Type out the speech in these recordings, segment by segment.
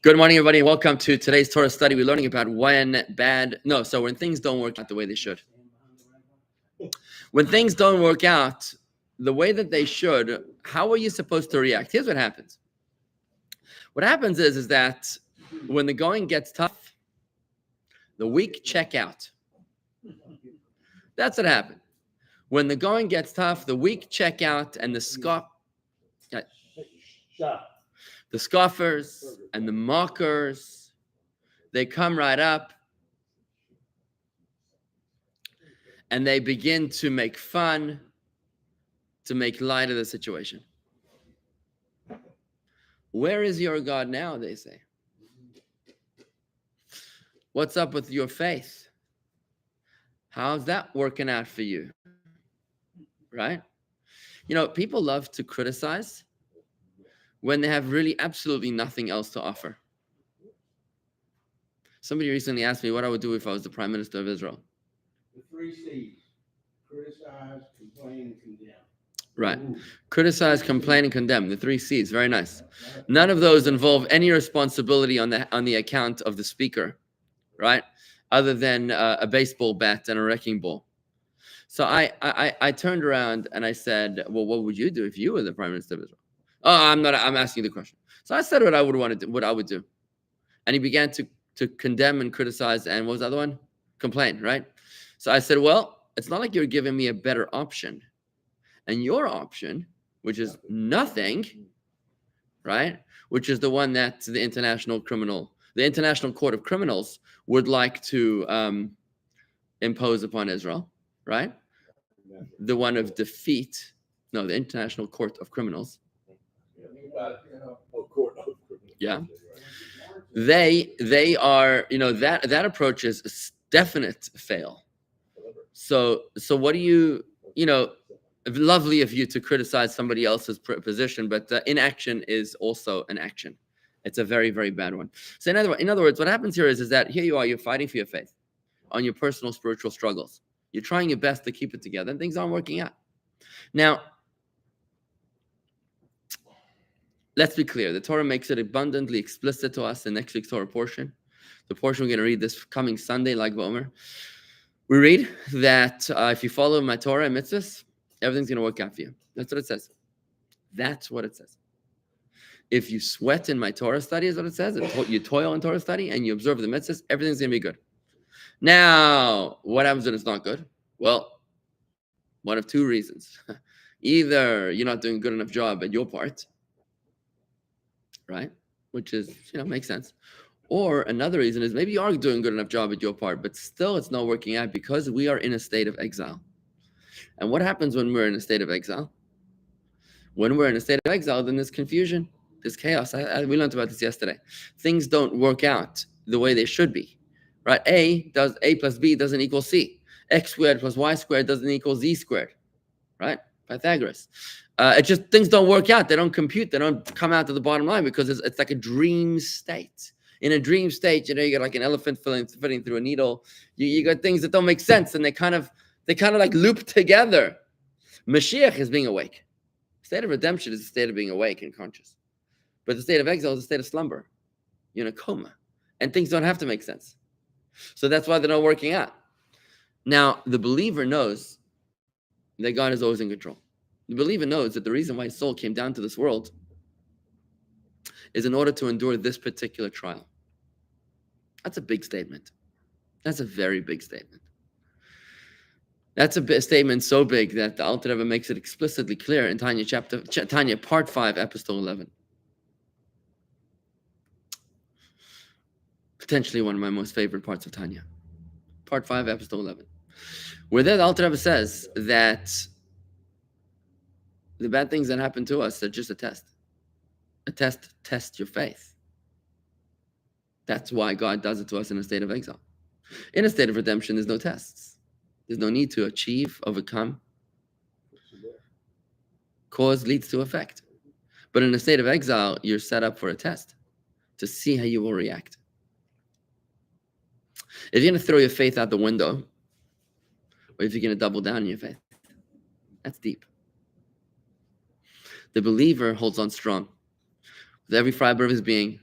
Good morning, everybody. Welcome to today's Torah study. We're learning about when things don't work out the way they should. When things don't work out the way that they should, how are you supposed to react? Here's what happens. What happens is that when the going gets tough, the weak check out. That's what happened. When the going gets tough, the weak check out, and the scoffers and the mockers, they come right up and they begin to make fun, to make light of the situation. Where is your God now, they say? What's up with your faith? How's that working out for you? Right? You know, people love to criticize when they have really absolutely nothing else to offer. Somebody recently asked me what I would do if I was the Prime Minister of Israel. The 3 C's: criticize, complain, and condemn. Right. Criticize, complain, and condemn. The 3 C's. Very nice. None of those involve any responsibility on the account of the speaker, right? Other than a baseball bat and a wrecking ball. So I turned around and I said, well, what would you do if you were the Prime Minister of Israel? Oh, I'm asking the question. So I said what I would do. And he began to condemn and criticize, and what was the other one? Complain, right? So I said, well, it's not like you're giving me a better option. And your option, which is nothing, right? Which is the one that the International Court of Criminals would like to impose upon Israel, right? The one of defeat. No, the International Court of Criminals. Yeah. They are, that approach is a definite fail. So what do you lovely of you to criticize somebody else's position, but inaction is also an action. It's a very, very bad one. So in other words, what happens here is that here you are, you're fighting for your faith on your personal spiritual struggles. You're trying your best to keep it together, and things aren't working out. Now, let's be clear. The Torah makes it abundantly explicit to us in next week's Torah portion. The portion we're going to read this coming Sunday, like Vomer. We read that if you follow my Torah and mitzvahs, everything's going to work out for you. That's what it says. That's what it says. If you sweat in my Torah study, is what it says. You toil in Torah study and you observe the mitzvahs, everything's going to be good. Now, what happens when it's not good? Well, one of 2 reasons. Either you're not doing a good enough job at your part, right? Which is, makes sense. Or another reason is maybe you are doing a good enough job at your part, but still it's not working out because we are in a state of exile. And what happens when we're in a state of exile? When we're in a state of exile, then there's confusion, there's chaos. We learned about this yesterday. Things don't work out the way they should be, right? A plus B doesn't equal C. X squared plus Y squared doesn't equal Z squared, right? Pythagoras. Things don't work out. They don't compute. They don't come out to the bottom line because it's like a dream state. In a dream state, you got like an elephant fitting through a needle. You got things that don't make sense, and they kind of like loop together. Mashiach is being awake. The state of redemption is a state of being awake and conscious. But the state of exile is a state of slumber. You're in a coma. And things don't have to make sense. So that's why they're not working out. Now, the believer knows that God is always in control. The believer knows that the reason why his soul came down to this world is in order to endure this particular trial. That's a big statement. That's a very big statement. That's a statement so big that the Alter Rebbe makes it explicitly clear in Tanya part 5, episode 11. Potentially one of my most favorite parts of Tanya. Part 5, episode 11. Where there the Alter Rebbe says that the bad things that happen to us are just a test. A test to test your faith. That's why God does it to us in a state of exile. In a state of redemption, there's no tests. There's no need to achieve, overcome. Cause leads to effect. But in a state of exile, you're set up for a test to see how you will react. If you're going to throw your faith out the window, or if you're going to double down on your faith, that's deep. The believer holds on strong. with every fiber of his being,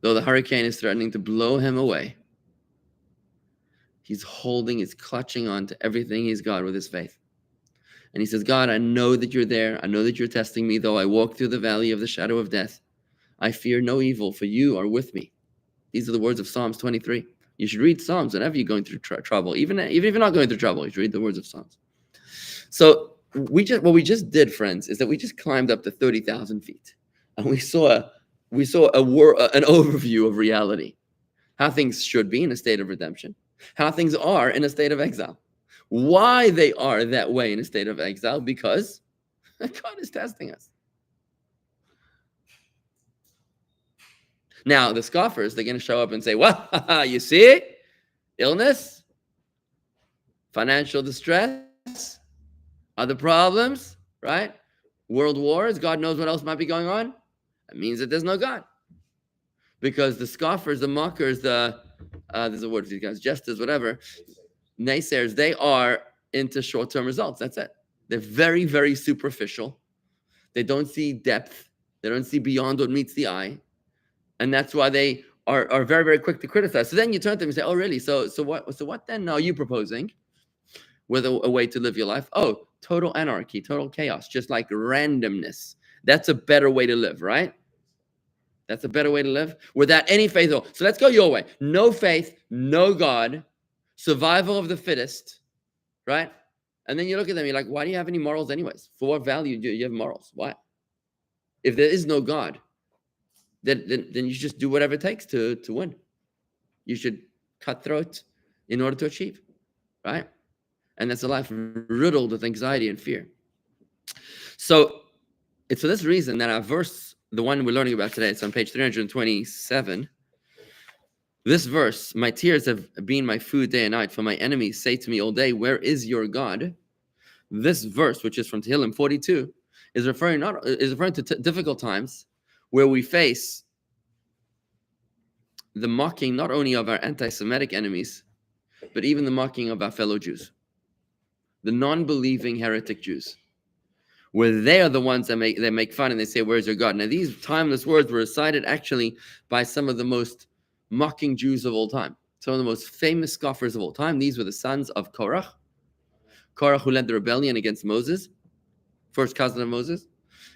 though the hurricane is threatening to blow him away, he's clutching on to everything he's got with his faith. And he says, God, I know that you're there. I know that you're testing me. Though I walk through the valley of the shadow of death, I fear no evil, for you are with me. These are the words of Psalms 23. You should read Psalms whenever you're going through trouble. Even if you're not going through trouble, you should read the words of Psalms. So what we just did, friends, is that we just climbed up to 30,000 feet. And we saw an overview of reality. How things should be in a state of redemption. How things are in a state of exile. Why they are that way in a state of exile? Because God is testing us. Now, the scoffers, they're going to show up and say, well, you see? Illness, financial distress, other problems, right? World wars, God knows what else might be going on. That means that there's no God. Because the scoffers, the mockers, there's a word for these guys, jesters, whatever, naysayers, they are into short-term results. That's it. They're very, very superficial. They don't see depth. They don't see beyond what meets the eye. And that's why they are very, very quick to criticize. So then you turn to them and say, oh, really? So what then are you proposing with a way to live your life? Oh, total anarchy, total chaos, just like randomness. That's a better way to live, right? That's a better way to live without any faith at all. So let's go your way. No faith, no God, survival of the fittest, right? And then you look at them, you're like, why do you have any morals anyways? For what value do you have morals? Why? If there is no God, then you should just do whatever it takes to win. You should cut throat in order to achieve, right? And that's a life riddled with anxiety and fear. So it's for this reason that our verse, the one we're learning about today, it's on page 327. This verse, my tears have been my food day and night, for my enemies say to me all day, where is your God? This verse, which is from Tehillim 42, is referring to difficult times where we face the mocking not only of our anti-Semitic enemies, but even the mocking of our fellow Jews, the non-believing heretic Jews, where they are the ones that make fun and they say, where's your God? Now, these timeless words were recited actually by some of the most mocking Jews of all time, some of the most famous scoffers of all time. These were the sons of Korah, who led the rebellion against Moses, first cousin of Moses.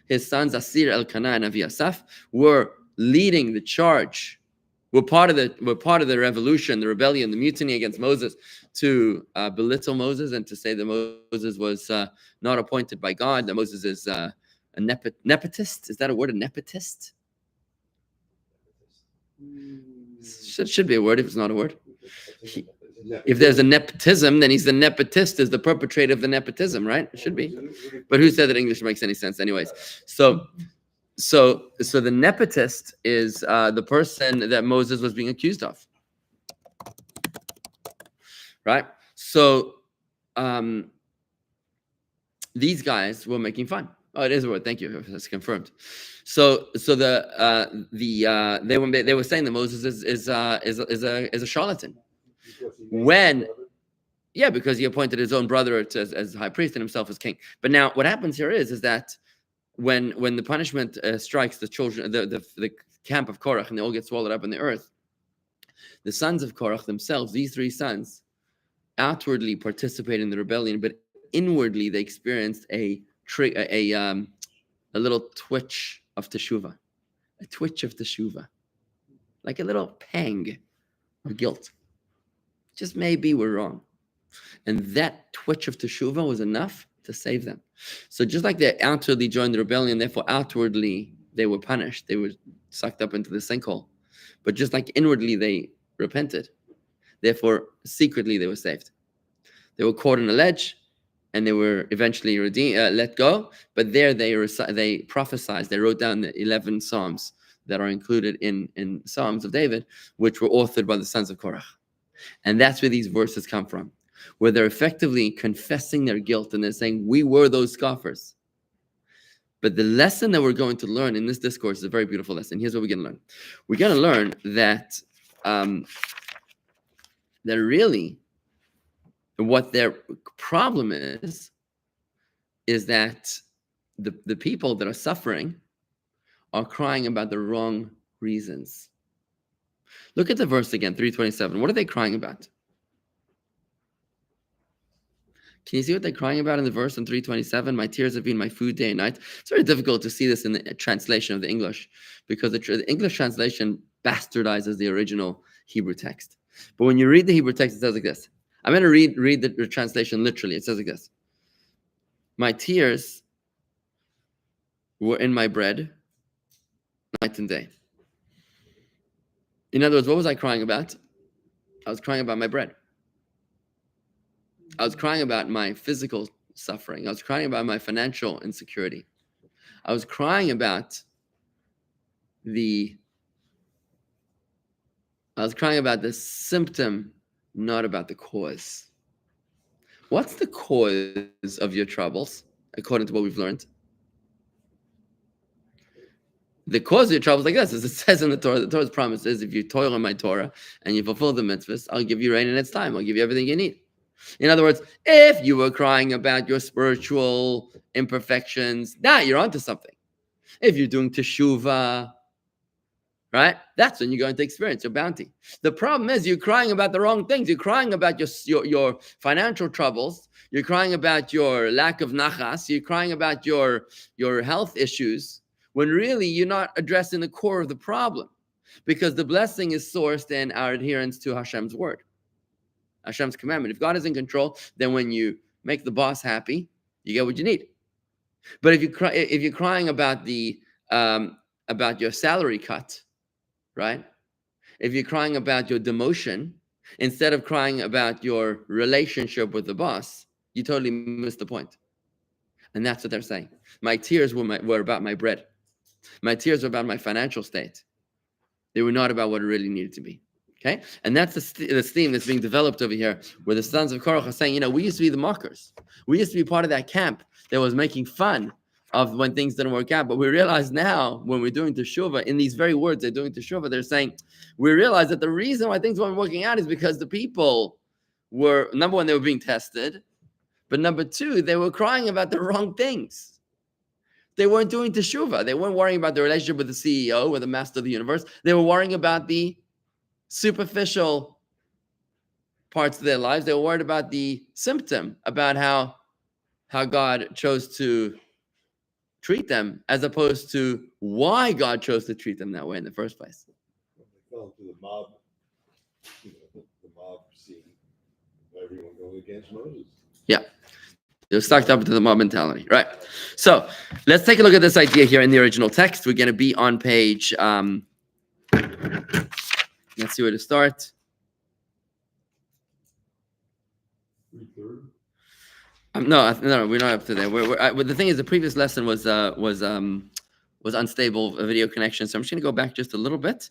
His sons, Asir, Elkanah, and Avi Asaph, were leading the charge, were part of the revolution, the rebellion, the mutiny against Moses, to belittle Moses and to say that Moses was not appointed by God, that Moses is a nepotist. Is that a word, a nepotist? Should be a word if it's not a word. If there's a nepotism, then he's the nepotist, is the perpetrator of the nepotism, right? It should be. But who said that English makes any sense anyways? So the nepotist is the person that Moses was being accused of, right? So these guys were making fun. Oh, it is a word. Thank you. That's confirmed. So they were saying that Moses is a charlatan. Because he appointed his own brother as high priest and himself as king. But now what happens here is that when the punishment strikes the children, the camp of Korah, and they all get swallowed up in the earth, the sons of Korah themselves, these three sons, outwardly participate in the rebellion, but inwardly they experienced a little twitch of teshuvah, like a little pang of guilt. Just maybe we're wrong. And that twitch of teshuvah was enough to save them. So just like they outwardly joined the rebellion, therefore outwardly they were punished. They were sucked up into the sinkhole. But just like inwardly they repented, therefore secretly they were saved. They were caught on a ledge and they were eventually let go. But there they prophesied. They wrote down the 11 Psalms that are included in Psalms of David, which were authored by the sons of Korah. And that's where these verses come from, where they're effectively confessing their guilt and they're saying, we were those scoffers. But the lesson that we're going to learn in this discourse is a very beautiful lesson. Here's what we're going to learn. We're going to learn that really what their problem is that the people that are suffering are crying about the wrong reasons. Look at the verse again, 327. What are they crying about? Can you see what they're crying about in the verse in 327? My tears have been my food day and night. It's very difficult to see this in the translation of the English because the English translation bastardizes the original Hebrew text. But when you read the Hebrew text, it says like this. I'm going to read the translation literally. It says like this. My tears were in my bread night and day. In other words, what was I crying about? I was crying about my bread. I was crying about my physical suffering. I was crying about my financial insecurity. I was crying about the symptom, not about the cause. What's the cause of your troubles, according to what we've learned? The cause of your troubles, like this, as it says in the Torah, the Torah's promise is if you toil in my Torah and you fulfill the mitzvahs, I'll give you rain in its time. I'll give you everything you need. In other words, if you were crying about your spiritual imperfections, now you're onto something. If you're doing teshuvah, right, that's when you're going to experience your bounty. The problem is you're crying about the wrong things. You're crying about your financial troubles. You're crying about your lack of nachas. You're crying about your health issues, when really you're not addressing the core of the problem, because the blessing is sourced in our adherence to Hashem's word, Hashem's commandment. If God is in control, then when you make the boss happy, you get what you need. But if you're crying about about your salary cut, right? If you're crying about your demotion, instead of crying about your relationship with the boss, you totally missed the point. And that's what they're saying. My tears were about my bread. My tears were about my financial state. They were not about what it really needed to be. Okay? And that's the theme that's being developed over here, where the sons of Korah are saying, we used to be the mockers. We used to be part of that camp that was making fun of when things didn't work out. But we realize now, when we're doing teshuvah, in these very words they're doing teshuvah, they're saying, we realize that the reason why things weren't working out is because the people were, number one, they were being tested. But number two, they were crying about the wrong things. They weren't doing teshuvah. They weren't worrying about the relationship with the CEO or the master of the universe. They were worrying about the superficial parts of their lives. They were worried about the symptom, about how God chose to treat them, as opposed to why God chose to treat them that way in the first place. They fell into the mob scene, everyone going against Moses. Yeah. They're sucked up into the mob mentality, right? So let's take a look at this idea here in the original text. We're going to be on page, let's see where to start. No, we're not up to there. The thing is, the previous lesson was unstable video connection, so I'm just going to go back just a little bit.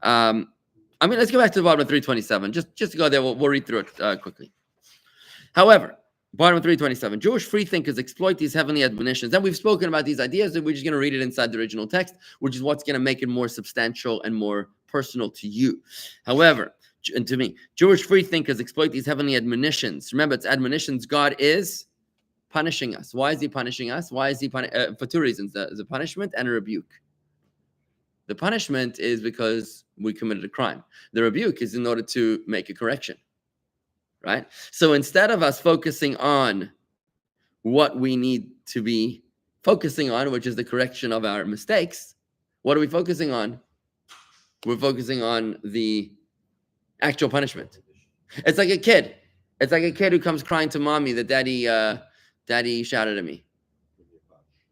Let's go back to the bottom of 327. Just to go there, we'll read through it quickly. However, bottom of 327, Jewish freethinkers exploit these heavenly admonitions. And we've spoken about these ideas, and we're just going to read it inside the original text, which is what's going to make it more substantial and more personal to you. However, and to me, Jewish freethinkers exploit these heavenly admonitions. Remember, it's admonitions. God is punishing us. Why is he punishing us? Why is he for two reasons. There's a punishment and a rebuke. The punishment is because we committed a crime. The rebuke is in order to make a correction. Right? So instead of us focusing on what we need to be focusing on, which is the correction of our mistakes, what are we focusing on? We're focusing on the actual punishment. It's like a kid. It's like a kid who comes crying to mommy that daddy shouted at me.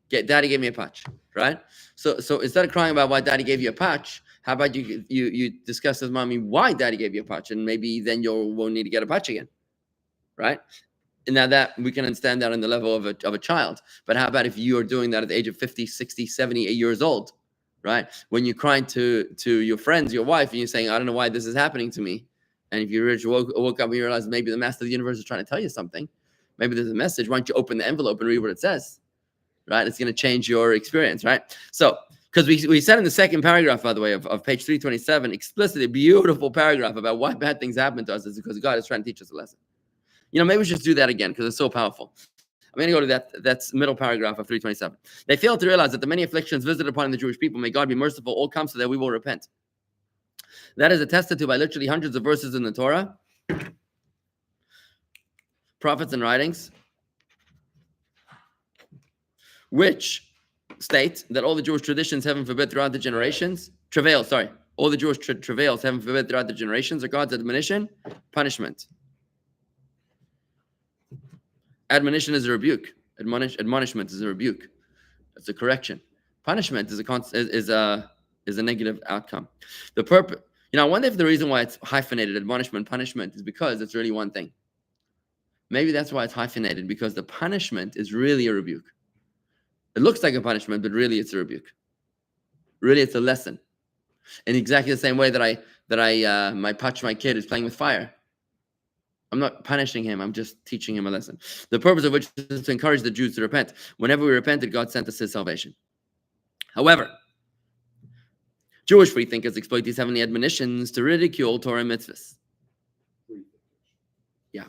Daddy gave me a patch, right? So instead of crying about why daddy gave you a patch, how about you discuss with mommy why daddy gave you a patch, and maybe then you won't need to get a patch again, right? And now that we can understand that on the level of a child. But how about if you are doing that at the age of 50, 60, 70, 8 years old, right? When you're crying to your friends, your wife, and you're saying, I don't know why this is happening to me. And if you woke up and you realize maybe the master of the universe is trying to tell you something, maybe there's a message, why don't you open the envelope and read what it says, right? It's going to change your experience, right? So, because we said in the second paragraph, by the way, of page 327, explicitly, a beautiful paragraph about why bad things happen to us is because God is trying to teach us a lesson. Maybe we should do that again because it's so powerful. I'm going to go to that's middle paragraph of 327. They fail to realize that the many afflictions visited upon the Jewish people, may God be merciful, all come so that we will repent. That is attested to by literally hundreds of verses in the Torah, prophets and writings, which state that all the Jewish traditions, heaven forbid, throughout the generations, all the Jewish travails, heaven forbid, throughout the generations, are God's admonition, punishment. Admonition is a rebuke. Admonishment is a rebuke. It's a correction. Punishment is a negative outcome. The purpose, I wonder if the reason why it's hyphenated, admonishment, punishment, is because it's really one thing. Maybe that's why it's hyphenated, because the punishment is really a rebuke. It looks like a punishment, but really it's a rebuke. Really, it's a lesson. In exactly the same way that my kid is playing with fire. I'm not punishing him. I'm just teaching him a lesson. The purpose of which is to encourage the Jews to repent. Whenever we repented, God sent us his salvation. However, Jewish freethinkers exploit these heavenly admonitions to ridicule Torah mitzvahs. Yeah.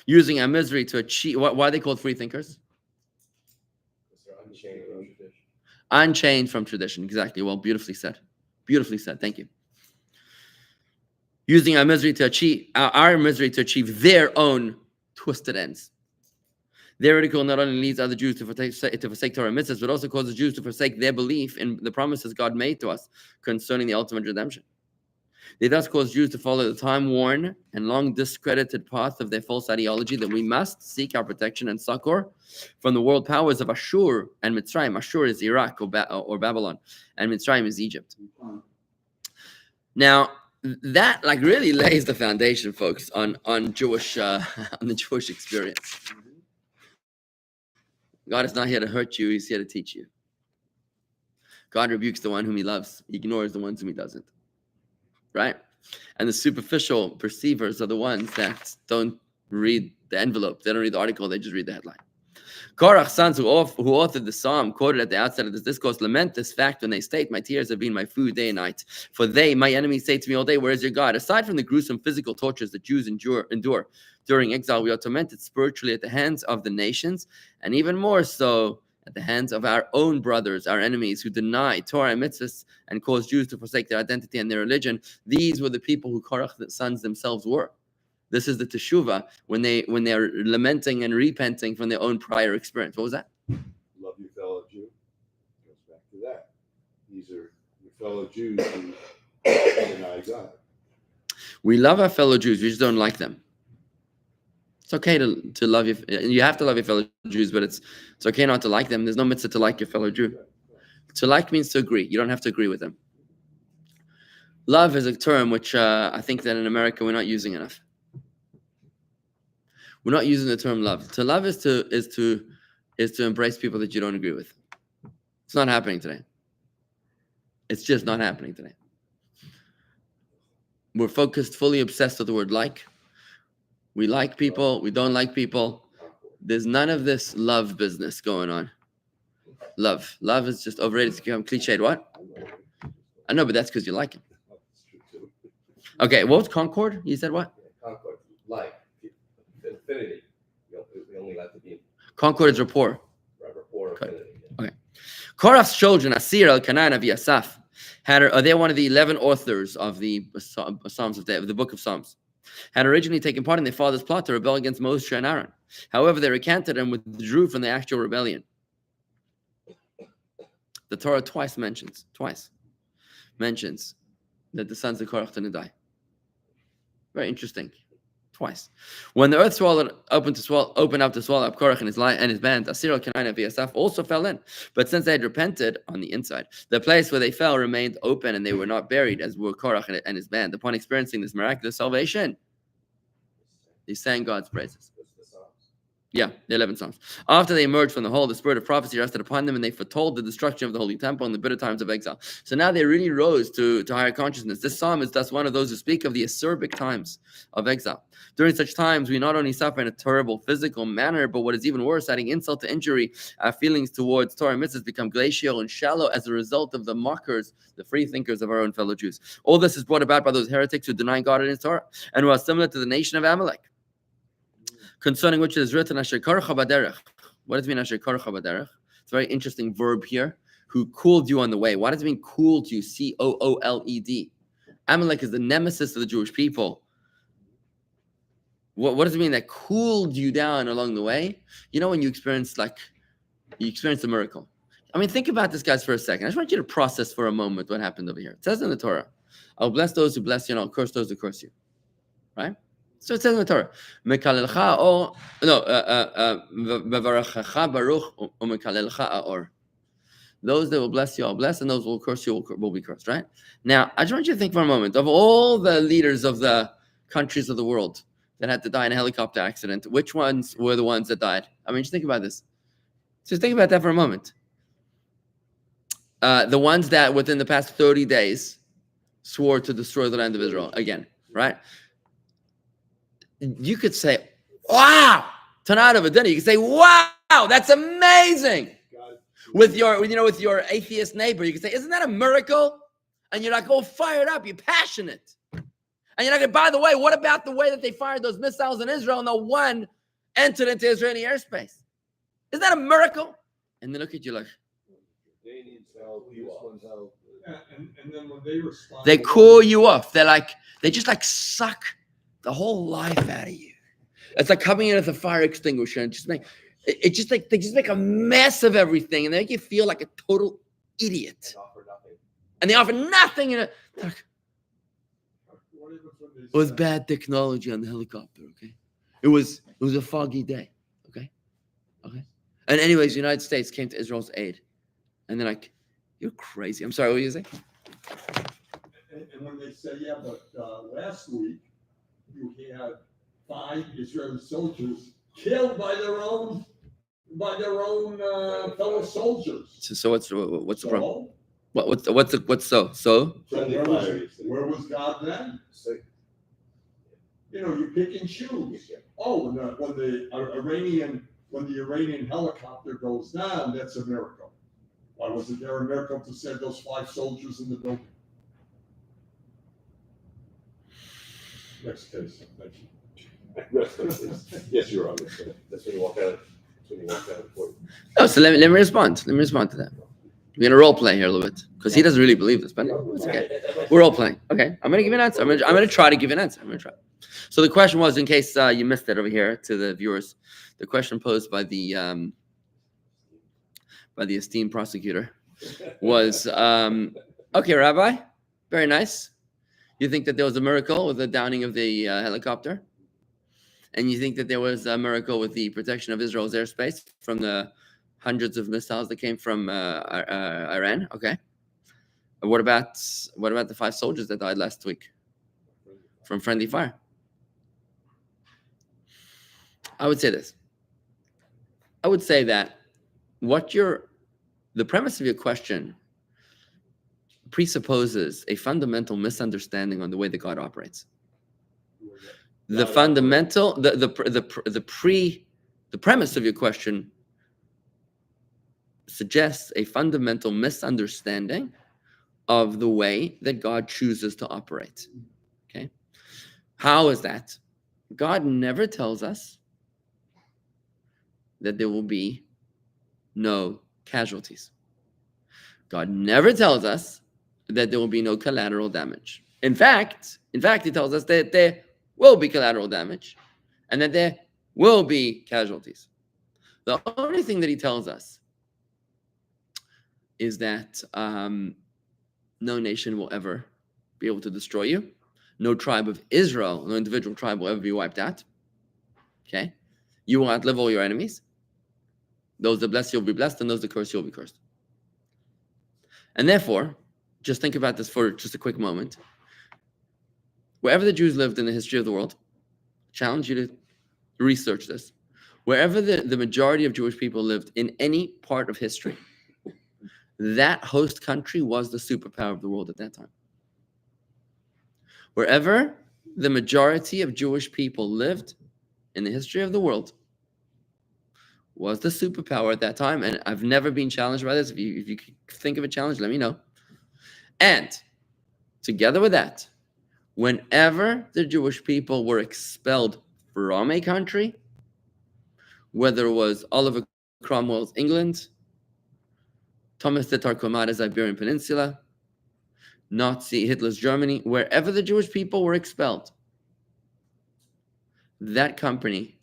Using our misery to achieve, why are they called freethinkers? Unchained from tradition. Exactly. Well, beautifully said. Beautifully said. Thank you. Using our misery to achieve their own twisted ends. Their ridicule not only leads other Jews to forsake Torah mitzvahs, but also causes Jews to forsake their belief in the promises God made to us concerning the ultimate redemption. They thus cause Jews to follow the time-worn and long discredited path of their false ideology that we must seek our protection and succor from the world powers of Ashur and Mitzrayim. Ashur is Iraq or Babylon, and Mitzrayim is Egypt. Now, that really lays the foundation, folks, on Jewish on the Jewish experience. God is not here to hurt you; He's here to teach you. God rebukes the one whom He loves; He ignores the ones whom He doesn't. Right? And the superficial perceivers are the ones that don't read the envelope; they don't read the article; they just read the headline. Korah's sons, who authored the psalm quoted at the outset of this discourse, lament this fact when they state, "My tears have been my food day and night. For they, my enemies, say to me all day, 'Where is your God?'" Aside from the gruesome physical tortures that Jews endure during exile, we are tormented spiritually at the hands of the nations, and even more so at the hands of our own brothers, our enemies, who deny Torah and mitzvahs and cause Jews to forsake their identity and their religion. These were the people who Korah's sons themselves were. This is the teshuvah when they're lamenting and repenting from their own prior experience. What was that? Love your fellow Jew. Goes back to that. These are your fellow Jews who deny God. We love our fellow Jews. We just don't like them. It's okay to love you have to love your fellow Jews, but it's okay not to like them. There's no mitzvah to like your fellow Jew. To like means to agree. You don't have to agree with them. Love is a term which I think that in America we're not using enough. We're not using the term love. To love is to embrace people that you don't agree with. It's not happening today. It's just not happening today. We're focused, fully obsessed with the word like. We like people. We don't like people. There's none of this love business going on. Love is just overrated. It's become cliched. What? I know, but that's because you like him. Okay, what was Concord? You said what? Concord, like affinity. We only like to be. Concord is rapport. Rapport, affinity. Yeah. Okay. Korah's children, Asir, Elkanah, and Asaph, they're one of the 11 authors of the Psalms of the book of Psalms. Had originally taken part in their father's plot to rebel against Moshe and Aaron. However, they recanted and withdrew from the actual rebellion. The Torah twice mentions that the sons of Korah didn't die. Very interesting. Twice. When the earth opened up to swallow up Korah and his band, Asir, Elkanah, and Asaph also fell in. But since they had repented on the inside, the place where they fell remained open, and they were not buried, as were Korah and his band. Upon experiencing this miraculous salvation, they sang God's praises. Yeah, the 11 Psalms. After they emerged from the hole, the spirit of prophecy rested upon them, and they foretold the destruction of the Holy Temple and the bitter times of exile. So now they really rose to higher consciousness. This psalm is thus one of those who speak of the acerbic times of exile. During such times, we not only suffer in a terrible physical manner, but what is even worse, adding insult to injury, our feelings towards Torah and mitzvahs become glacial and shallow as a result of the mockers, the free thinkers of our own fellow Jews. All this is brought about by those heretics who deny God and His Torah, and who are similar to the nation of Amalek, concerning which it is written, Asher karcha baderech, What does it mean, Asher Korah Baderech? It's a very interesting verb here. Who cooled you on the way? Why does it mean cooled you? Cooled. Amalek is the nemesis of the Jewish people. What does it mean that cooled you down along the way? You know when you experience a miracle. I mean, think about this, guys, for a second. I just want you to process for a moment what happened over here. It says in the Torah, I'll bless those who bless you and I'll curse those who curse you. Right? So it says in the Torah, those that will bless you, I'll bless, and those who will curse you will be cursed, right? Now, I just want you to think for a moment of all the leaders of the countries of the world that had to die in a helicopter accident. Which ones were the ones that died? I mean, just think about this. Just think about that for a moment. The ones that within the past 30 days swore to destroy the land of Israel again, right? You could say, wow, tonight of a dinner. You could say, wow, that's amazing. With your atheist neighbor, you could say, isn't that a miracle? And you're like, oh, fired up, you're passionate. And you're like, by the way, what about the way that they fired those missiles in Israel and no one entered into Israeli airspace? Isn't that a miracle? And they look at you like, They need help, this one's help. And then when they respond, they cool you off. They just like suck the whole life out of you. It's like coming in with a fire extinguisher and they just make a mess of everything and they make you feel like a total idiot. And they offer nothing. And it was bad technology on the helicopter. Okay, it was a foggy day. Okay. And anyways, the United States came to Israel's aid, and they're like, "You're crazy." I'm sorry. What were you saying? And when they say, yeah, but last week you had 5 Israeli soldiers killed by their own fellow soldiers. So what's the problem? What's so? Where was God then? You pick and choose. Oh, when the Iranian helicopter goes down, that's a miracle. Why wasn't there a miracle to save those 5 soldiers in the building? Next case. Thank you. Yes, you're on. That's when you walk out. Of court. No, so let me respond. Let me respond to that. We're gonna role play here a little bit because he doesn't really believe this, but it's okay. We're role playing. Okay, I'm gonna give you an answer. I'm gonna try to give you an answer. I'm gonna try. So the question was, in case you missed it over here to the viewers, the question posed by the esteemed prosecutor was, okay, Rabbi, very nice. You think that there was a miracle with the downing of the helicopter? And you think that there was a miracle with the protection of Israel's airspace from the hundreds of missiles that came from Iran? Okay. What about the 5 soldiers that died last week from friendly fire? I would say this. I would say that the premise of your question presupposes a fundamental misunderstanding on the way that God operates. The fundamental, the premise of your question suggests a fundamental misunderstanding of the way that God chooses to operate. Okay, how is that? God never tells us that there will be no casualties. God never tells us that there will be no collateral damage. In fact, he tells us that there will be collateral damage and that there will be casualties. The only thing that he tells us is that no nation will ever be able to destroy you. No tribe of Israel, no individual tribe will ever be wiped out. Okay? You will outlive all your enemies. Those that bless you will be blessed, and those that curse you will be cursed. And therefore, just think about this for just a quick moment. Wherever the Jews lived in the history of the world, I challenge you to research this. Wherever the majority of Jewish people lived in any part of history, that host country was the superpower of the world at that time. Wherever the majority of Jewish people lived in the history of the world was the superpower at that time. And I've never been challenged by this. If you think of a challenge, let me know. And together with that, whenever the Jewish people were expelled from a country, whether it was Oliver Cromwell's England, Thomas de Torquemada's Iberian Peninsula, Nazi Hitler's Germany, wherever the Jewish people were expelled, that country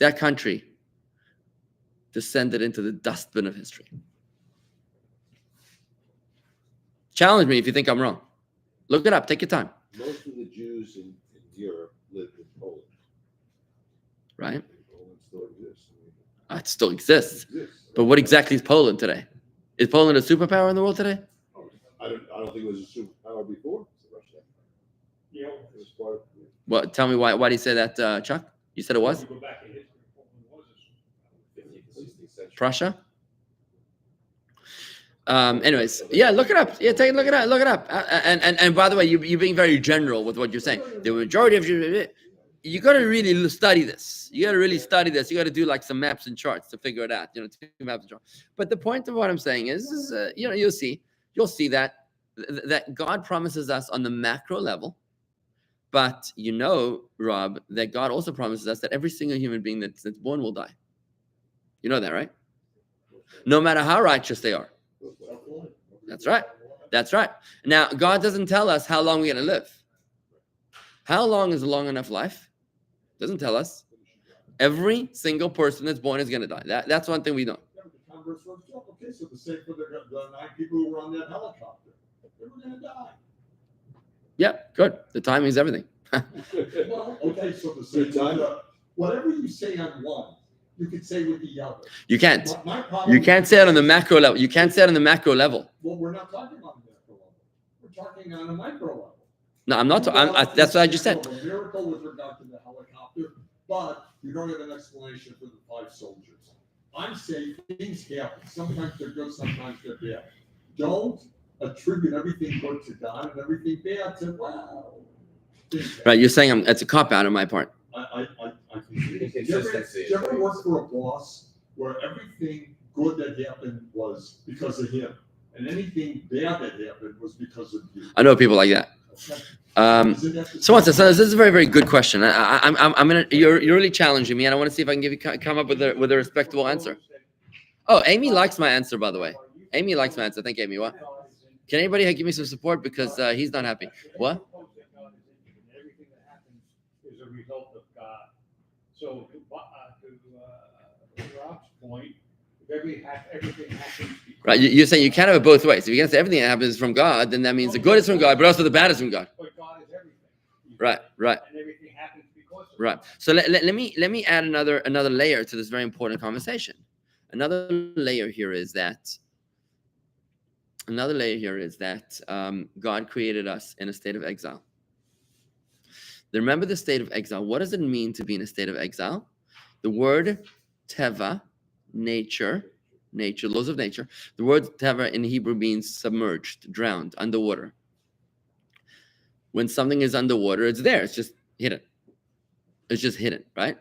descended into the dustbin of history. Challenge me if you think I'm wrong. Look it up. Take your time. Most of the Jews in Europe lived in Poland. Right? Poland still exists. It still exists. But what exactly is Poland today? Is Poland a superpower in the world today? I don't think it was a superpower before. Yeah. It was part of. Well, tell me why do you say that, Chuck? You said it was? Go back in history, Poland was a 15th, 16th century. Prussia? Anyways, yeah, look it up. Yeah, take a look it up. Look it up. And by the way, you're being very general with what you're saying. The majority of you got to really study this. You got to really study this. You got to do like some maps and charts to figure it out. You know, 2 maps and charts. But the point of what I'm saying is you know, you'll see that God promises us on the macro level. But you know, Rob, that God also promises us that every single human being that's born will die. You know that, right? No matter how righteous they are. That's right. That's right. Now, God doesn't tell us how long we're going to live. How long is a long enough life? Doesn't tell us. Every single person that's born is going to die. That's one thing we know. Okay, so the same for the 9 people who were on that helicopter. They were going to die. Yeah, good. The timing is everything. Well, okay, so the same time. Whatever you say on one, you could say with the other. You can't. My problem You can't say it on the macro level. You can't say it on the macro level. Well, we're not talking on the macro level. We're talking on a micro level. No, I'm not. That's what I just said. A miracle with regard to the helicopter, but you don't have an explanation for the 5 soldiers. I'm saying things happen. Sometimes they're good, sometimes they're bad. Don't attribute everything good to God and everything bad to wow. Right, you're saying it's a cop out on my part. I think Inconsistency. you ever work for a boss where everything good that happened was because of him, and anything bad that happened was because of you? I know people like that. So this is a very, very good question. I'm gonna. You're really challenging me, and I want to see if I can come up with a respectable answer. Oh, Amy likes my answer, by the way. Amy likes my answer. Thank you, Amy. What? Can anybody give me some support because he's not happy? What? Everything that happens is a result of God. So to Rob's point, everything happens. Right, you're saying you can't have it both ways. If you're gonna say everything that happens is from God, then that means the good is from God, but also the bad is from God. But God is everything. Right. And everything happens because of Right. So let me add another layer to this very important conversation. Another layer here is that God created us in a state of exile. Remember the state of exile. What does it mean to be in a state of exile? The word teva, nature, laws of nature. The word teva in Hebrew means submerged, drowned, underwater. When something is underwater, it's there. It's just hidden. It's just hidden, right?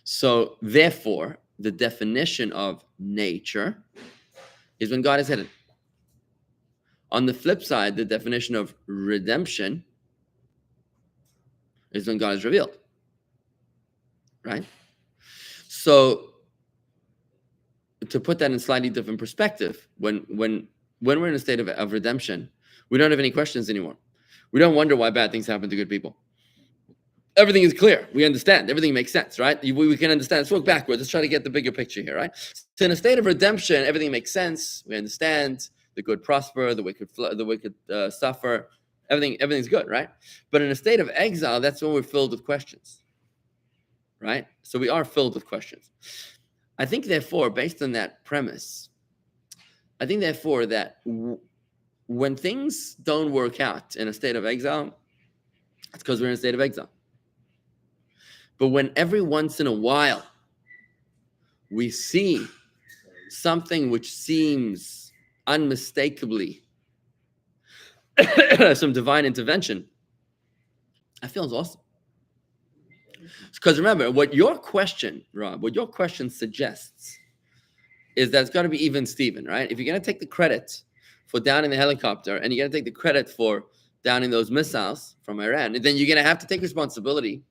So therefore, the definition of nature is when God is hidden. On the flip side, the definition of redemption is when God is revealed, right? So to put that in slightly different perspective, when we're in a state of redemption, we don't have any questions anymore. We don't wonder why bad things happen to good people. Everything is clear. We understand. Everything makes sense, right? We can understand. Let's look backwards. Let's try to get the bigger picture here, right? So in a state of redemption, everything makes sense. We understand. The good prosper, the wicked suffer. Everything's good, right? But in a state of exile, that's when we're filled with questions, right? So we are filled with questions. I think, therefore, based on that premise, that when things don't work out in a state of exile, it's because we're in a state of exile. But when every once in a while we see something which seems unmistakably some divine intervention, I feel it's awesome. Because remember, what your question, Rob, suggests is that it's got to be even Steven, right? If you're going to take the credit for downing the helicopter and you're going to take the credit for downing those missiles from Iran, then you're going to have to take responsibility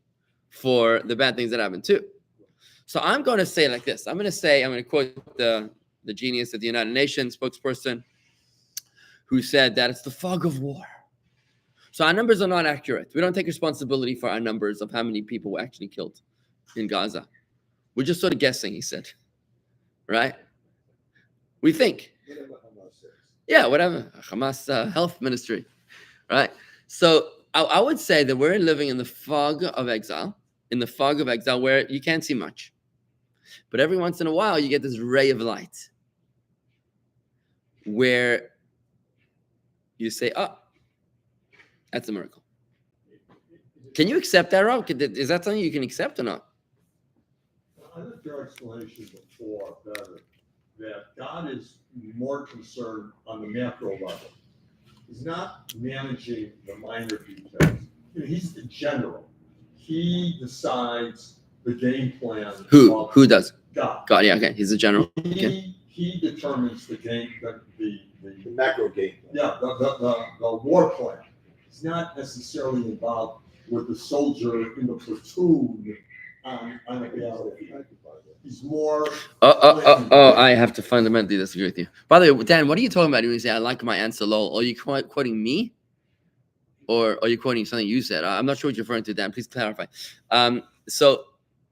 for the bad things that happen too. So I'm going to say like this. I'm going to quote the genius of the United Nations spokesperson who said that it's the fog of war. So our numbers are not accurate. We don't take responsibility for our numbers of how many people were actually killed in Gaza. We're just sort of guessing, he said. Right? We think. Whatever Hamas says. Yeah, whatever. Hamas health ministry. Right? So I would say that we're living in the fog of exile, where you can't see much. But every once in a while, you get this ray of light where you say, oh, that's a miracle. Can you accept that, Rob? Is that something you can accept or not? I think your explanation before better, that God is more concerned on the macro level. He's not managing the minor details. He's the general. He decides the game plan. Who does? God. God, yeah, okay. He's the general. Okay. He determines the game, the macro game plan. Yeah, the war plan. He's not necessarily involved with the soldier in the platoon on a battlefield. He's more. I have to fundamentally disagree with you. By the way, Dan, what are you talking about when you say I like my answer, lol? Are you quoting me? Or are you quoting something you said? I'm not sure what you're referring to, Dan. Please clarify. So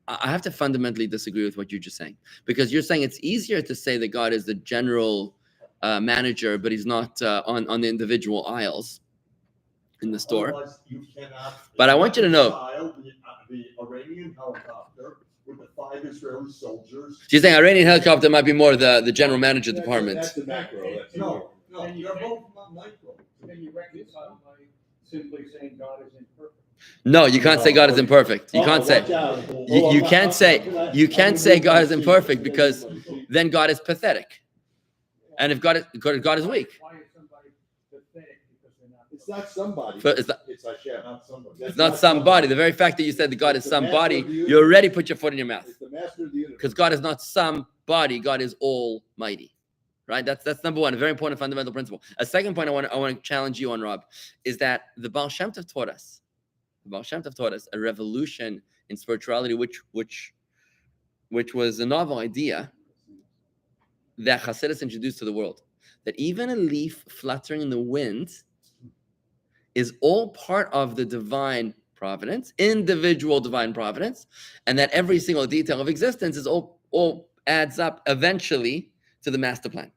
I have to fundamentally disagree with what you're just saying. Because you're saying it's easier to say that God is the general manager, but he's not on the individual aisles in the store. Otherwise, you cannot. But I want you to know. The Iranian helicopter with the 5 Israeli soldiers. She's saying Iranian helicopter might be more the general manager department. That's the macro. No, they're both micro. Then you reconcile by simply saying God is imperfect. No, you can't say God is imperfect. You can't say. You can't say. You can't say God is imperfect because then God is pathetic. And if God is weak. Why is somebody pathetic because they're not? It's not somebody. It's Hashem. not somebody. It's not somebody. The very fact that you said that God is somebody, you already put your foot in your mouth. It's the master of the universe. Because God is not somebody. God is almighty. Right? That's number one, a very important fundamental principle. A second point I want to challenge you on, Rob, is that the Baal Shem Tov taught us a revolution in spirituality, which was a novel idea that Chassidus introduced to the world. That even a leaf fluttering in the wind is all part of the divine providence, individual divine providence, and that every single detail of existence is all adds up eventually to the master plan.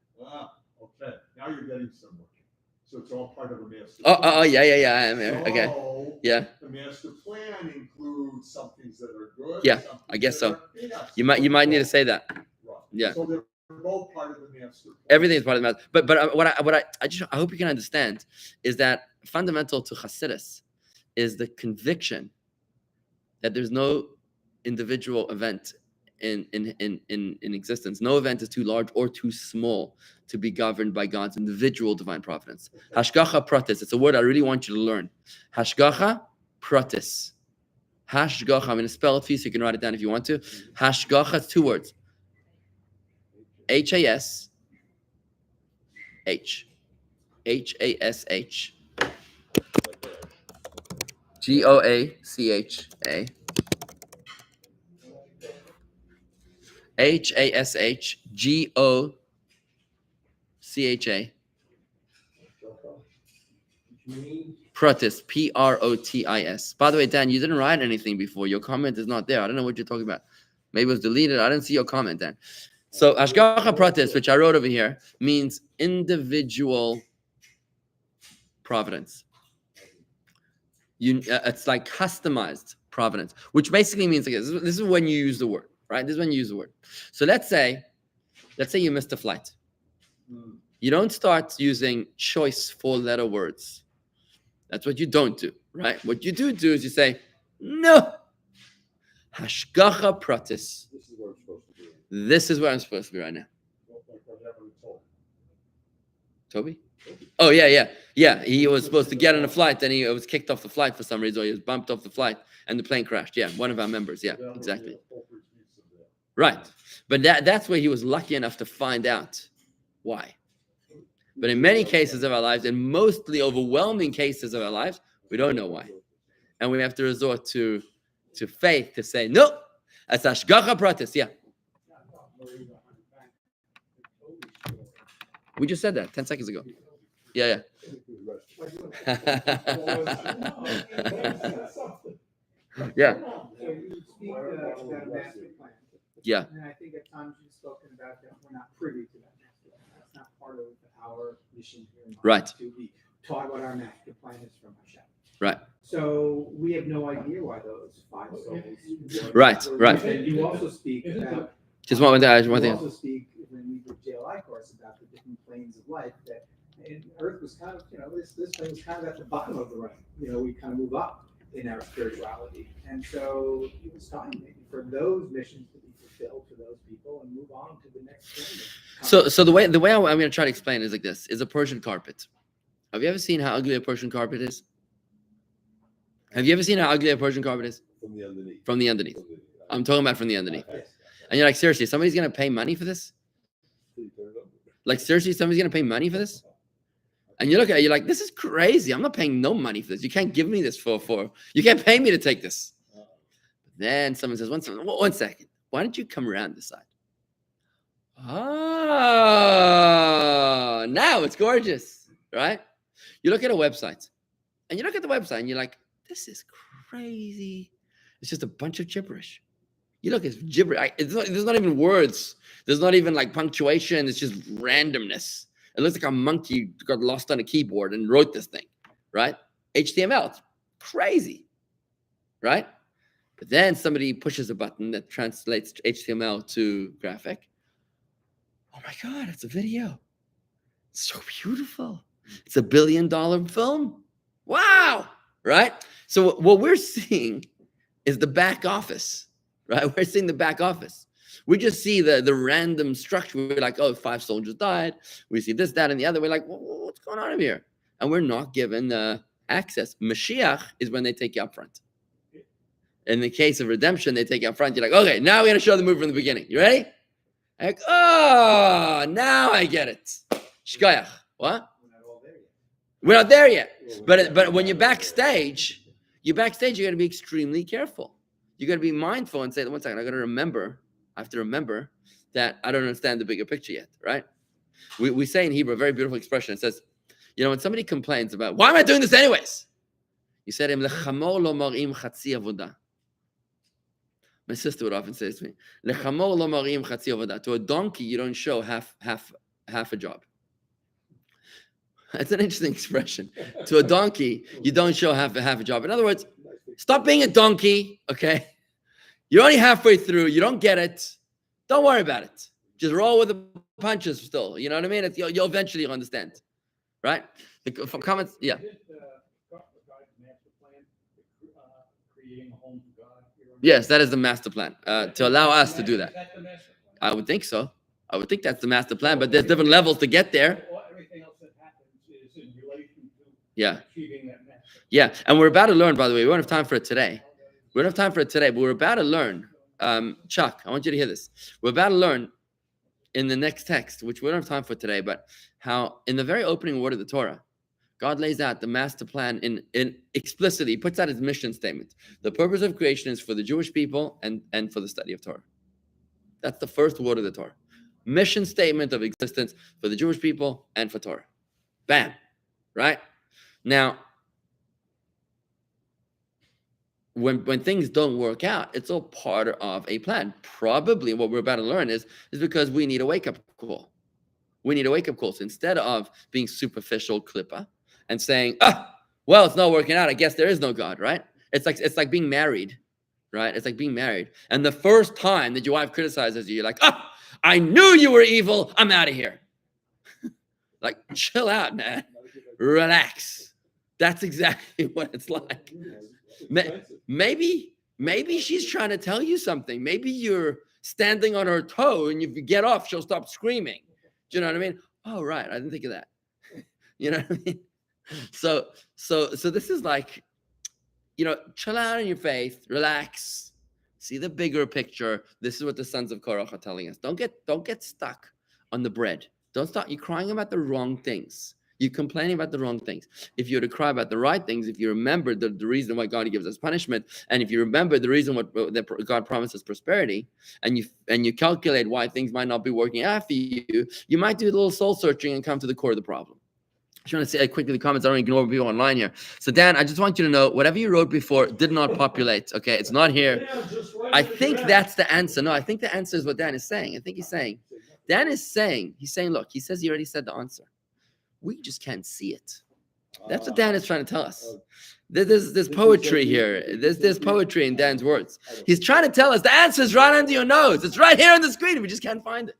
Okay. Now you're getting somewhere. So it's all part of a master plan. Yeah. Okay. So yeah. The master plan includes some things that are good. Yeah, I guess so. You might need to say that. Right. Yeah. So they're both part of the master plan. Everything is part of the master. But what I hope you can understand is that fundamental to Chassidus is the conviction that there's no individual event in existence. No event is too large or too small to be governed by God's individual divine providence. Hashgacha pratis. It's a word I really want you to learn. Hashgacha pratis. Hashgacha. I'm going to spell it for you so you can write it down if you want to. Hashgacha. It's 2 words. Hash. Hash. Goacha. Hashgocha. Protis. Protis. By the way, Dan, you didn't write anything before. Your comment is not there. I don't know what you're talking about. Maybe it was deleted. I didn't see your comment, Dan. So Hashgacha Pratis, which I wrote over here, means individual providence. It's like customized providence, which basically means like this is when you use the word, right? This is when you use the word. So let's say you missed a flight. You don't start using choice 4-letter words. That's what you don't do, right? What you do is you say, no. Hashgacha Pratis. This is where I'm supposed to be right now. Toby? Oh, yeah. He was supposed to get on a flight, then he was kicked off the flight for some reason, or he was bumped off the flight, and the plane crashed. Yeah, one of our members. Yeah, exactly. Right. But that's where he was lucky enough to find out why. But in many cases of our lives, in mostly overwhelming cases of our lives, we don't know why. And we have to resort to faith to say, no, That's hashgacha pratis. Yeah, we just said that 10 seconds ago. Yeah. Yeah. So you speak about a master plan. Yeah. And I think at times you've spoken about that we're not privy to that master plan. That's not part of our mission here in Right. To be taught what our master plan is from Hashem. Right. So we have no idea why those 5 souls. Right. And you also speak about. Just one You thing. also speak when we did JLI course about the different planes of life that. And Earth was kind of, this thing was kind of at the bottom of the rung. We kind of move up in our spirituality. And so it was time maybe for those missions to be fulfilled for those people and move on to the next thing. So the way I'm going to try to explain is like this: is a Persian carpet. Have you ever seen how ugly a Persian carpet is? Have you ever seen how ugly a Persian carpet is? From the underneath. From the underneath. I'm talking about from the underneath. Yes. And you're like, seriously, somebody's going to pay money for this? Like, seriously, somebody's going to pay money for this? And you look at it, you're like, this is crazy. I'm not paying no money for this. You can't give me this for you can't pay me to take this. Then someone says, one second. Why don't you come around this side? Oh, now it's gorgeous, right? You look at a website, and you look at the website, and you're like, this is crazy. It's just a bunch of gibberish. You look, it's gibberish. There's not even words. There's not even like punctuation. It's just randomness. It looks like a monkey got lost on a keyboard and wrote this thing, right? HTML, it's crazy, right? But then somebody pushes a button that translates HTML to graphic. Oh my God, it's a video. It's so beautiful. It's $1 billion film. Wow, right? So what we're seeing is the back office, right? We're seeing the back office. We just see the random structure. We're like, oh, 5 soldiers died. We see this, that, and the other. We're like, what's going on here? And we're not given access. Mashiach is when they take you up front. In the case of redemption, they take you up front. You're like, okay, now we're going to show the movie from the beginning. You ready? Like, oh, now I get it. Shkoyach. What? We're not there yet. But when you're backstage, you got to be extremely careful. You got to be mindful and say, one second, I have to remember that I don't understand the bigger picture yet, right? We say in Hebrew a very beautiful expression. It says, when somebody complains about, why am I doing this anyways? You said, my sister would often say this to me, to a donkey, you don't show half a job. That's an interesting expression. To a donkey, you don't show half a job. In other words, stop being a donkey, okay? You're only halfway through. You don't get it. Don't worry about it. Just roll with the punches still. You know what I mean? You'll eventually understand, right? From comments, yeah. Yes, that is the master plan to allow us to do that. I would think so. I would think that's the master plan, but there's different levels to get there. Everything else that happens is in relation to achieving that master. Yeah, and we're about to learn, by the way, we don't have time for it today. We don't have time for it today, but we're about to learn. Chuck, I want you to hear this. We're about to learn in the next text, which we don't have time for today, but how in the very opening word of the Torah, God lays out the master plan in explicitly, he puts out his mission statement. The purpose of creation is for the Jewish people and for the study of Torah. That's the first word of the Torah. Mission statement of existence for the Jewish people and for Torah. Bam. Right? Now, when things don't work out, it's all part of a plan. Probably what we're about to learn is because we need a wake-up call. We need a wake-up call. So instead of being superficial klippa and saying, well, it's not working out, I guess there is no God, right? It's like being married, right? It's like being married. And the first time that your wife criticizes you, you're like, I knew you were evil. I'm out of here. Like, chill out, man. Relax. That's exactly what it's like. Maybe she's trying to tell you something. Maybe you're standing on her toe, and if you get off, she'll stop screaming. Do you know what I mean? Oh, right. I didn't think of that. You know what I mean? So this is like, chill out in your faith, relax, see the bigger picture. This is what the sons of Korah are telling us. Don't get stuck on the bread. Don't start. You're crying about the wrong things. You're complaining about the wrong things. If you were to cry about the right things, if you remember the reason why God gives us punishment, and if you remember the reason that God promises prosperity, and you calculate why things might not be working out for you, you might do a little soul searching and come to the core of the problem. I just want to say quickly the comments. I don't ignore people online here. So Dan, I just want you to know whatever you wrote before did not populate. Okay, it's not here. I think that's the answer. No, I think the answer is what Dan is saying. I think he's saying, look, he says he already said the answer. We just can't see it. That's what Dan is trying to tell us. There's poetry here. There's poetry in Dan's words. He's trying to tell us the answer is right under your nose. It's right here on the screen. We just can't find it.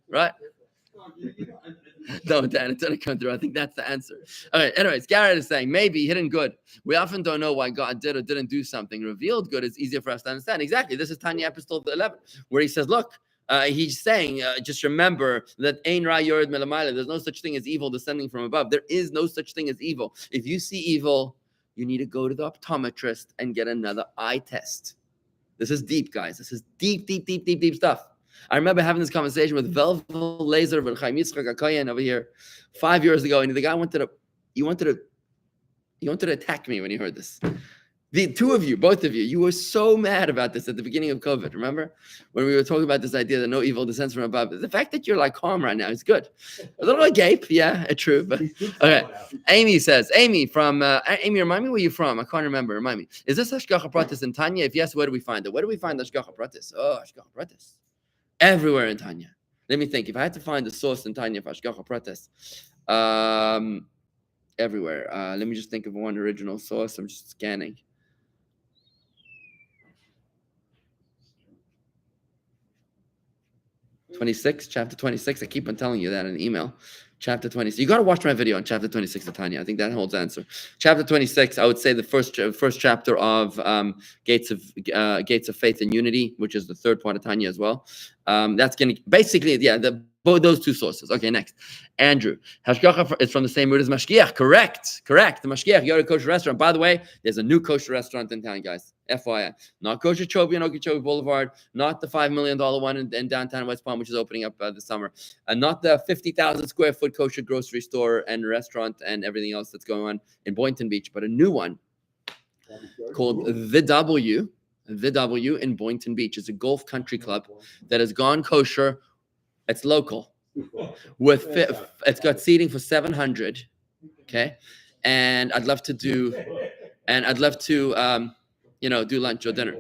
Right? No, Dan, it didn't come through. I think that's the answer. All right. Anyways, Garrett is saying maybe hidden good. We often don't know why God did or didn't do something. Revealed good is easier for us to understand. Exactly. This is Tanya Epistle 11, where he says, look, he's saying, just remember that Ein Ra Yored Melamayla. There's no such thing as evil descending from above. There is no such thing as evil. If you see evil, you need to go to the optometrist and get another eye test. This is deep, guys. This is deep stuff. I remember having this conversation with Velvel Laser and Chaim Yitzchak Akayan over here 5 years ago, and the guy wanted to attack me when he heard this. The two of you, both of you, you were so mad about this at the beginning of COVID. Remember when we were talking about this idea that no evil descends from above? The fact that you're like calm right now is good. A little agape, yeah, true. But okay. Amy says, Amy, remind me where you're from. I can't remember. Remind me. Is this Hashgacha Pratis in Tanya? If yes, where do we find it? Where do we find Hashgacha Pratis? Oh, Hashgacha Pratis. Everywhere in Tanya. Let me think. If I had to find the source in Tanya for Hashgacha Pratis, everywhere. Let me just think of one original source. I'm just scanning. Chapter 26. I keep on telling you that in email. Chapter 26. You got to watch my video on chapter 26 of Tanya. I think that holds answer. Chapter 26, I would say the first chapter of Gates of Faith and Unity, which is the third part of Tanya as well. That's going to basically, both those two sources. Okay, next. Andrew. Hashgacha is from the same root as Mashgiach. Correct. The Mashgiach, you go to a kosher restaurant. By the way, there's a new kosher restaurant in town, guys. FYI. Not Kosher Chobi on Okeechobee Boulevard. Not the $5 million one in downtown West Palm, which is opening up this summer. And not the 50,000 square foot kosher grocery store and restaurant and everything else that's going on in Boynton Beach, but a new one called The W in Boynton Beach. It's a golf country club that has gone kosher. It's local. It's got seating for 700. Okay, and I'd love to do lunch or dinner.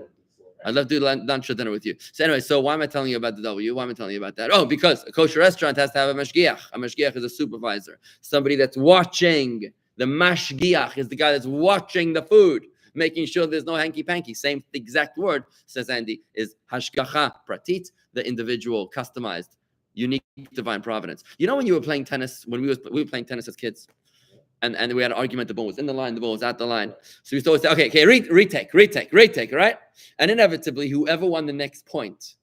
I'd love to do lunch or dinner with you. So anyway, so why am I telling you about the W? Why am I telling you about that? Oh, because a kosher restaurant has to have a mashgiach. A mashgiach is a supervisor, somebody that's watching. The mashgiach is the guy that's watching the food, making sure there's no hanky-panky. Same exact word, says Andy, is hashgacha pratit, the individual, customized, unique divine providence. You know when you were playing tennis, when we were playing tennis as kids, and we had an argument, the ball was in the line, the ball was at the line. So we used to always say, okay, retake, right? And inevitably, whoever won the next point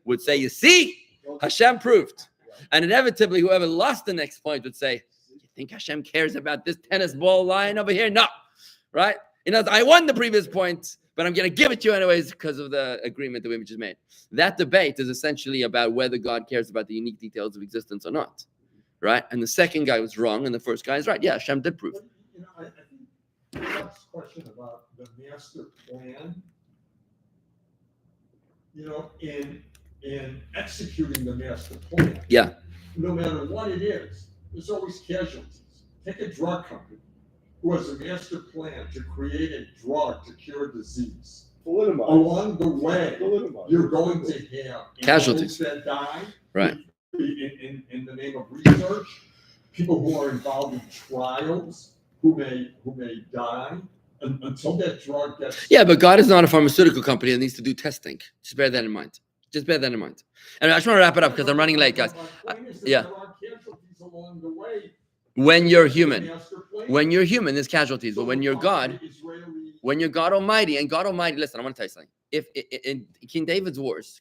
would say, you see, Hashem proved. And inevitably, whoever lost the next point would say, you think Hashem cares about this tennis ball line over here? No, right? I won the previous point, but I'm going to give it to you anyways because of the agreement that we just made. That debate is essentially about whether God cares about the unique details of existence or not. Right? And the second guy was wrong, and the first guy is right. Yeah, Hashem did prove. I think the next question about the master plan, in executing the master plan. Yeah. No matter what it is, there's always casualties. Take a drug company who has a master plan to create a drug to cure disease. Along the way, you're going to have casualties that die. Right. In the name of research, people who are involved in trials who may die until that drug gets. Yeah, but God is not a pharmaceutical company that needs to do testing. Just bear that in mind. And I just want to wrap it up because I'm running late, guys. Yeah. There are casualties along the way. When you're human, there's casualties. But when you're God Almighty, and God Almighty, listen, I want to tell you something. If in King David's wars,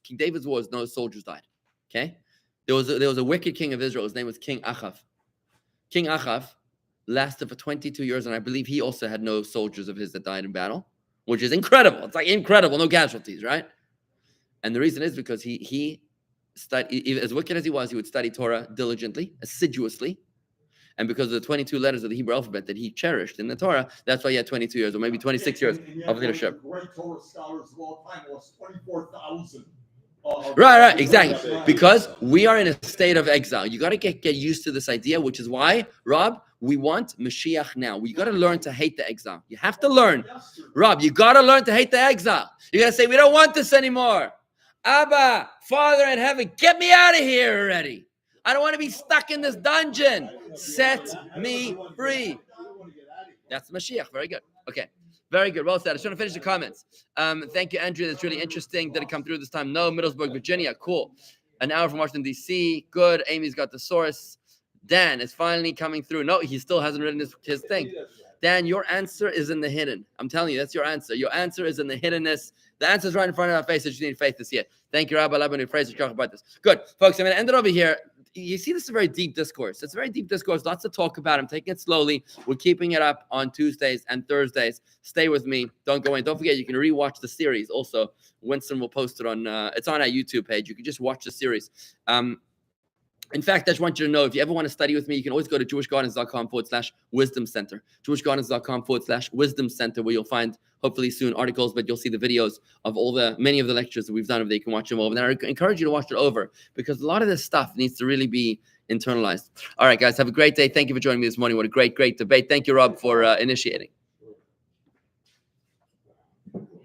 no soldiers died. Okay. There was a wicked king of Israel. His name was King Achav. King Achav lasted for 22 years, and I believe he also had no soldiers of his that died in battle, which is incredible. It's like incredible, no casualties, right? And the reason is because he studied, as wicked as he was, he would study Torah diligently, assiduously, And because of the 22 letters of the Hebrew alphabet that he cherished in the Torah, that's why he had 22 years or maybe 26 years of leadership. Great Torah scholars of all time lost 24,000. Right, exactly. Because we are in a state of exile. You got to get used to this idea, which is why, Rob, we want Mashiach now. You got to learn to hate the exile. You have to learn. Rob, you got to learn to hate the exile. You got to say, we don't want this anymore. Abba, Father in heaven, get me out of here already. I don't want to be stuck in this dungeon. Set me free. That's Mashiach. Very good. Okay. Very good. Well said. I was trying to finish the comments. Thank you, Andrea. That's really interesting. Did it come through this time? No. Middlesburg, Virginia. Cool. An hour from Washington, D.C. Good. Amy's got the source. Dan is finally coming through. No, he still hasn't written his thing. Dan, your answer is in the hidden. I'm telling you, that's your answer. Your answer is in the hiddenness. The answer is right in front of our face. You need faith to see it. Thank you, Rabbi Laban, phrase to talk about this. Good. Folks, I'm going to end it over here. You see, this is a very deep discourse. It's a very deep discourse. Lots to talk about. I'm taking it slowly. We're keeping it up on Tuesdays and Thursdays. Stay with me. Don't go in. Don't forget, you can rewatch the series. Also, Winston will post it on, it's on our YouTube page. You can just watch the series. In fact, I just want you to know, if you ever want to study with me, you can always go to jewishgardens.com/wisdom center. jewishgardens.com/wisdom center, where you'll find, hopefully soon, articles, but you'll see the videos of many of the lectures that we've done over there. You can watch them over. And I encourage you to watch it over, because a lot of this stuff needs to really be internalized. All right, guys, have a great day. Thank you for joining me this morning. What a great, great debate. Thank you, Rob, for initiating.